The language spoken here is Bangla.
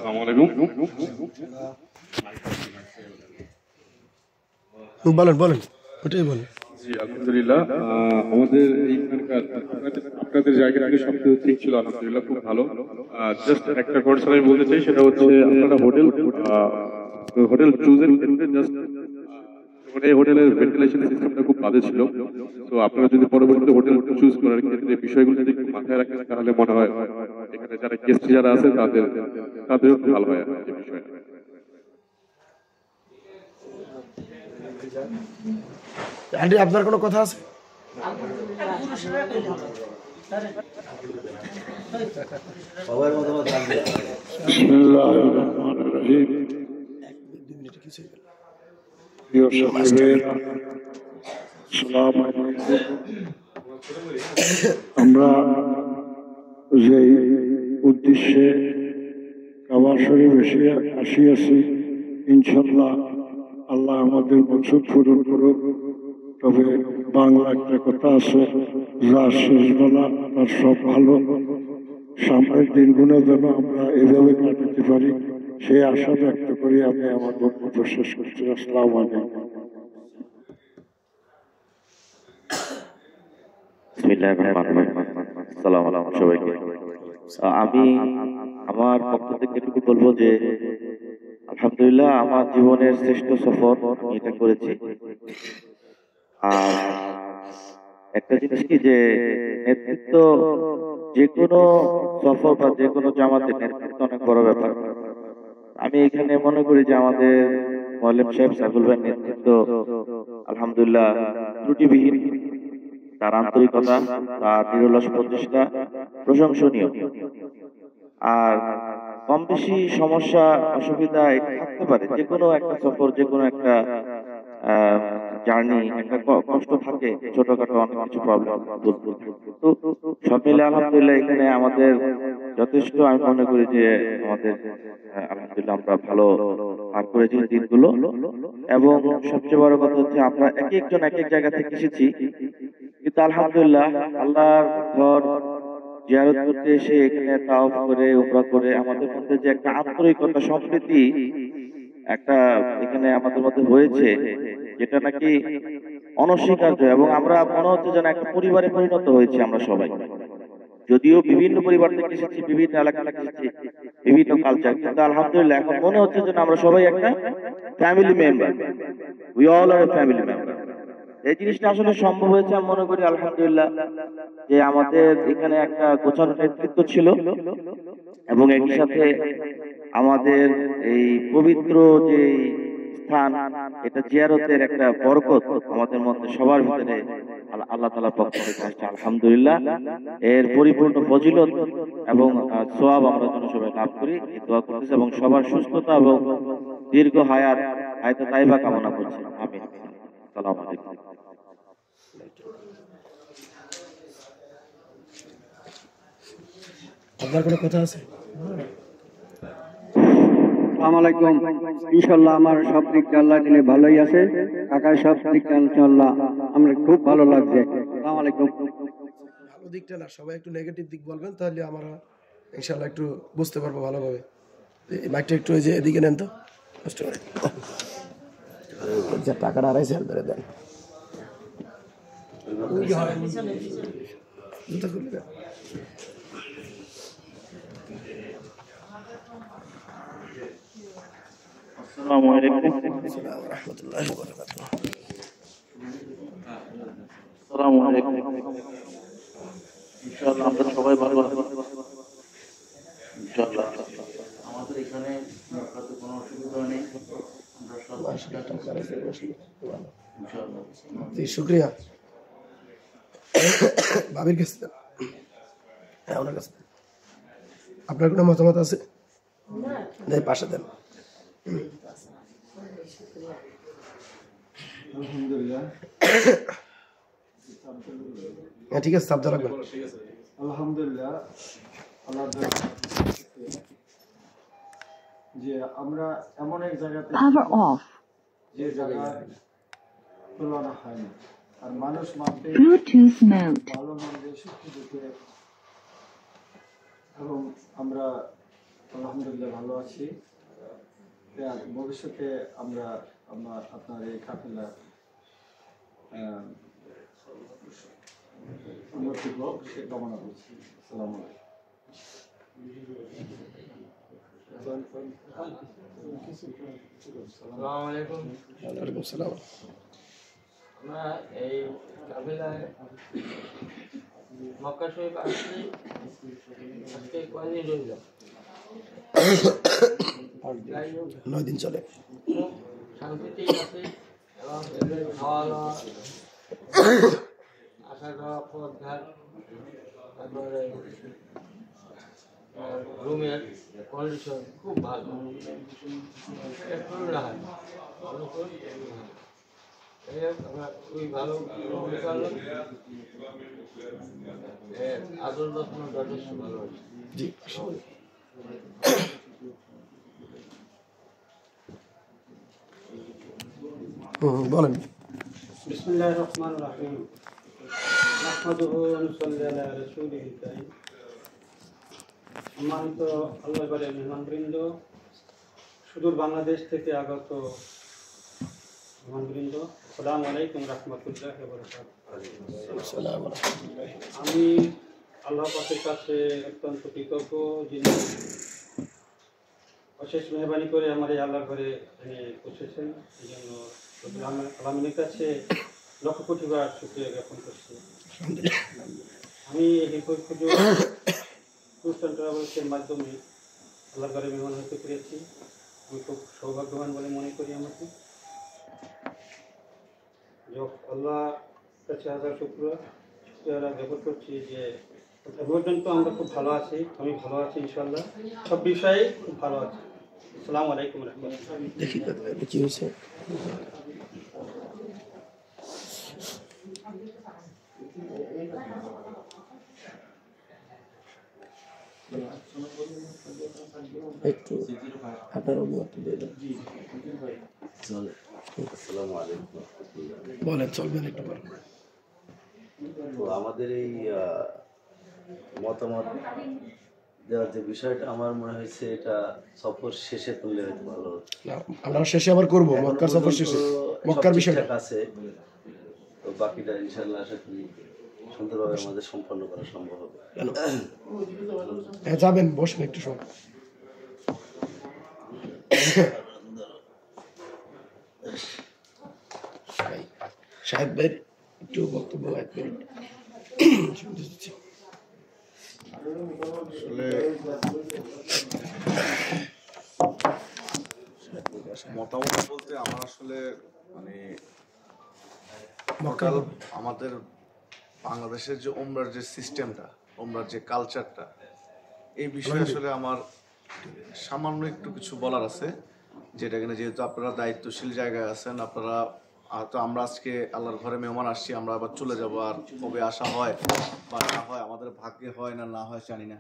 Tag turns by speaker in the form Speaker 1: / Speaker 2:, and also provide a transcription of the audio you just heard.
Speaker 1: আসসালামু আলাইকুম।
Speaker 2: বলেন বলেন, ওটাই বলেন।
Speaker 1: জি আলহামদুলিল্লাহ, আমাদের এইখানকার আপনাদের জায়গা থেকে সবকিছু ঠিক ছিল আলহামদুলিল্লাহ, খুব ভালো। জাস্ট একটা কনসার্ন আমি বলতে চাই, সেটা হচ্ছে আপনারা হোটেল চুজের ক্ষেত্রে জাস্ট মানে এই হোটেলের ভেন্টিলেশন সিস্টেমটা খুব বাজে ছিল। তো আপনারা যদি পরবর্তীতে হোটেল চুজ করার ক্ষেত্রে বিষয়গুলো যদি একটু মাথায় রাখেন, তাহলে মনে হয় এখানে যারা গেস্ট যারা আছে তাদেরও খুব ভালো হয় এই বিষয়টা।
Speaker 2: আন্টি, আপনার কোনো কথা আছে?
Speaker 3: আমরা যে উদ্দেশ্যে কাবা শরীফে আসিয়াছি, ইনশাল্লাহ আল্লাহ আমাদের মকসুদ পূরণ করুক। তবে বাংলা একটা কথা আছে, যা শেষ বলা তার সব ভালো। সামনের দিনগুলো যেন আমরা এভাবে কাটাতে পারি, সেই আশা ব্যক্ত করি আমি আমার বক্তব্য শেষ করছি। আসসালামু আলাইকুম।
Speaker 4: আমি আমার পক্ষ থেকে এটুকু বলবো যে আলহামদুলিল্লাহ আমার জীবনের শ্রেষ্ঠ সফর আমি এটা করেছি। আর একটা জিনিস কি, যে নেতৃত্ব যে কোনো সফর বা যে কোনো জামাতের নেতৃত্ব অনেক বড় ব্যাপার। আমি এখানে মনে করি যে আমাদের মোয়াল্লেম সাহেব সাইফুল ভাইয়ের নেতৃত্ব আলহামদুলিল্লাহ ত্রুটিবিহীন। তার আন্তরিকতা, তার নিরলস প্রচেষ্টা প্রশংসনীয়। আর কম বেশি সমস্যা অসুবিধা থাকতে পারে, যে কোনো একটা সফর, যে কোনো একটা জার্নি, একটা কষ্ট থাকে, ছোটখাটো অনেক কিছু প্রবলেম। তো সব মিলে আলহামদুলিল্লাহ এখানে আমাদের যথেষ্ট, আমি মনে করি যে আমাদের আলহামদুলিল্লাহ আমরা ভালো পার করেছি দিনগুলো। এবং সবচেয়ে বড় কথা হচ্ছে আমরা এক একজন এক এক জায়গা থেকে এসেছি, কিন্তু আলহামদুলিল্লাহ আল্লাহর ঘর জিয়ারত করতে এসে এখানে তাওয়াফ করে উমরা করে আমাদের মধ্যে যে একটা আন্তরিকতা, সম্প্রীতি একটা এখানে আমাদের মধ্যে হয়েছে, যেটা নাকি অনস্বীকার্য। এবং আমরা মনে হচ্ছে যেন একটা পরিবারে পরিণত হয়েছে আমরা সবাই। যদিও বিভিন্ন পরিবার থেকে এসেছি, বিভিন্ন এলাকা থেকে এসেছি, বিভিন্ন কালচার, কিন্তু আলহামদুলিল্লাহ এখন মনে হচ্ছে যেন আমরা সবাই একটা family member. We all are family member. এই জিনিসটা আসলে সম্ভব হয়েছে আমি মনে করি আলহামদুলিল্লাহ, যে আমাদের এখানে একটা গোছানো নেতৃত্ব ছিল, এবং একই সাথে আমাদের এই পবিত্র যে স্থান, এটা জিয়ারতের একটা বরকত আমাদের মধ্যে সবার ভিতরে আল্লাহ তাআলার পক্ষ থেকে আসছে। আলহামদুলিল্লাহ এর পরিপূর্ণ ফজিলত এবং সওয়াব আমরা যেন সবাই লাভ করি, এই দোয়া করতেছি, এবং সবার সুস্থতা এবং দীর্ঘ হায়াতে তাইবা কামনা করছি। আমিন। আসসালামু আলাইকুম।
Speaker 2: আপনার কোনো কথা আছে?
Speaker 5: আসসালামু আলাইকুম। ইনশাআল্লাহ আমার সব দিক দিয়ে আল্লাহ দিলে ভালোই আছে। কাকার সব দিক দিয়ে ইনশাআল্লাহ আমরা খুব ভালো লাগছে। আসসালামু আলাইকুম।
Speaker 2: ভালো দিকটা না, সবাই একটু নেগেটিভ দিক বলবেন, তাহলে আমরা ইনশাআল্লাহ একটু বুঝতে পারবো ভালোভাবে। এই মাইকটা একটু ওই যে এদিকে নেন তো, কষ্ট করে। টাকাটা 2,500 ধরে দেন। জুতা খুলে দেন।
Speaker 4: আসসালামু আলাইকুম।
Speaker 2: আসসালামু আলাইকুম ওয়া রাহমাতুল্লাহি ওয়া বারাকাতুহু।
Speaker 4: আসসালামু আলাইকুম। ইনশাআল্লাহ আমরা সবাই ভালো আছি। ইনশাআল্লাহ আমাদের এখানে কোনো অসুবিধা নেই, আমরা সব ইনশাআল্লাহ।
Speaker 2: জি, শুকরিয়া। ভাবির কাছে দেন। হ্যাঁ, ওনার কাছে দেন। আপনার কোনো মতামত আছে? না, পাশে দেন। হ্যাঁ, ঠিক আছে, শব্দ রাখবেন।
Speaker 3: আলহামদুলিল্লাহ, আল্লাহ যে আমরা এমন এক জায়গাতে যে জায়গায় তুলনা হয় না, আর মানুষ মানতে ভালো মন্দের সুখে দুঃখে, এবং আমরা
Speaker 6: আলহামদুলিল্লাহ ভালো আছি। ভবিষ্যতে আমরা আপনার এই কাফেলা উন্নতি হোক সে কামনা করছি। আসসালামু আলাইকুম।
Speaker 2: ওয়ালাইকুম সালাম।
Speaker 7: আমরা এই কাফেলায় মক্কা শরীফ আসছি আজকে কয়দিন রইল?
Speaker 2: 9 দিন চলে।
Speaker 7: খুব শান্তিতেই আছি এবং খাওয়া দাওয়া আসা যাওয়া পথ ঘাট তারপরে রুমের কন্ডিশন খুব ভালো, একটু রাহাত আমরা খুবই ভালো আদর যত্ন যথেষ্ট ভালো হয়েছে।
Speaker 2: জি বলেন।
Speaker 5: বিসমিল্লাহির রহমানির রহিম। নাহমাদুহু ওয়া নুসাল্লি আলা রাসূলিল কারীম। সম্মানিত আল্লাহর ঘরের মেহমানবৃন্দ, সুদূর বাংলাদেশ থেকে আগত মেহমানবৃন্দ, আসসালামু আলাইকুম রাহমাতুল্লাহি ওয়া বারাকাতুহু। আমি আল্লাহ পাকের কাছে অত্যন্ত কৃতজ্ঞ, যিনি অশেষ মেহরবানি করে আমার এই আল্লাহর ঘরে এনে পৌঁছেছেন। এই জন্য আলমিনের কাছে লক্ষ কোটি বার শুকরিয়া জ্ঞাপন করছি। আমি এই ট্যুরস ট্রাভেলসের মাধ্যমে আল্লাহর ঘরে মেহমান হতে পেরেছি। আমি খুব সৌভাগ্যবান বলে মনে করি আমাকে। আল্লাহ কাছে হাজার শুকরিয়া জ্ঞাপন করছি যে পর্যন্ত আমরা খুব ভালো আছি, আমি ভালো আছি ইনশাআল্লাহ, সব বিষয়ে খুব ভালো আছি। আসসালামু আলাইকুম রাহমাতুল্লাহ।
Speaker 2: দেখি কি হয়েছে। একটু আপনার অভিমত দিয়ে দেন।
Speaker 8: আসসালামু আলাইকুম।
Speaker 2: বলেন, চলবেন একটু বলেন।
Speaker 8: তো আমাদের এই মতামত দেওয়ার যে বিষয়টা আমার মনে হয়েছে এটা সফর শেষে করলে হয়তো ভালো হতো।
Speaker 2: না, আমরা শেষে আবার করবো মক্কার সফর শেষে, মক্কার বিষয়টা
Speaker 8: আছে, তো বাকিটা ইনশাআল্লাহ আশা করি সুন্দরভাবে আমাদের সম্পন্ন করা সম্ভব হবে।
Speaker 2: হ্যাঁ যাবেন, বসেন একটু সময়। শাহেদ ভাই একটু বক্তব্য 1 মিনিট শুনতে চাচ্ছি।
Speaker 9: মতামত বলতে আমার আসলে মানে আমাদের বাংলাদেশের যে ওমরার যে সিস্টেমটা, ওমরার যে কালচারটা, এই বিষয়ে আসলে আমার সামান্য একটু কিছু বলার আছে। যেটা কিনা যেহেতু আপনারা দায়িত্বশীল জায়গায় আছেন, আপনারা হয়তো আমরা আজকে আল্লাহর ঘরে মেহমান আসছি, আমরা আবার চলে যাব, আর কবে আসা হয় বা না হয় আমাদের ভাগ্যে হয় না হয় জানি না।